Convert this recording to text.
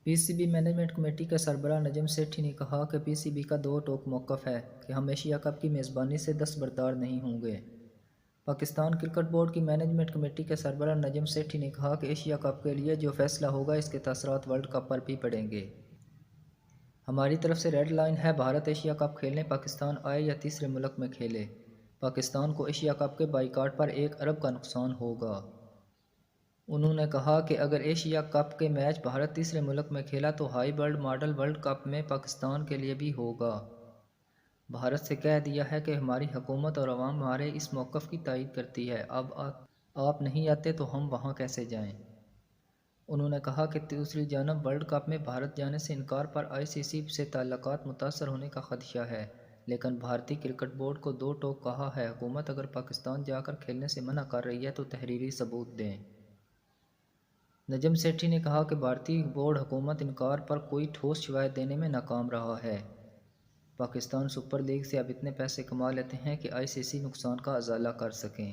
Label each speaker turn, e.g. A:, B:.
A: پی C B management committee کے سربراہ نجم سیٹھی نے کہا کہ پی سی بی کا دو ٹوک موقف ہے کہ ہم ایشیا کپ کی میزبانی سے دستبردار نہیں ہوں گے۔ پاکستان کرکٹ بورڈ کی مینجمنٹ کمیٹی کے سربراہ نجم سیٹھی نے کہا کہ ایشیا کپ کے لیے جو فیصلہ ہوگا اس کے تاثرات ورلڈ کپ پر بھی پڑیں گے۔ ہماری طرف سے ریڈ لائن ہے، بھارت ایشیا کپ کھیلنے پاکستان آئے یا تیسرے ملک میں کھیلے، پاکستان کو ایشیا کپ کے بائیکاٹ پر 1 ارب کا نقصان ہوگا۔ انہوں نے کہا کہ اگر ایشیا کپ کے میچ بھارت تیسرے ملک میں کھیلا تو high world model world cup میں پاکستان کے لیے بھی ہوگا۔ بھارت سے کہہ دیا ہے کہ ہماری حکومت اور عوام ہمارے اس موقف کی تائید کرتی ہے، اب آپ نہیں آتے تو ہم وہاں کیسے جائیں؟ انہوں نے کہا کہ دوسری جانب ورلڈ کپ میں بھارت جانے سے انکار پر آئی سی سی سے تعلقات متاثر ہونے کا خدشہ ہے، لیکن بھارتی کرکٹ بورڈ کو دو ٹوک کہا ہے، حکومت اگر پاکستان جا کر کھیلنے سے منع کر رہی ہے تو تحریری ثبوت دیں۔ نجم سیٹھی نے کہا کہ بھارتی بورڈ حکومت انکار پر کوئی ٹھوس شواہد دینے میں ناکام رہا ہے۔ پاکستان سپر لیگ سے اب اتنے پیسے کما لیتے ہیں کہ آئی سی سی نقصان کا ازالہ کر سکیں۔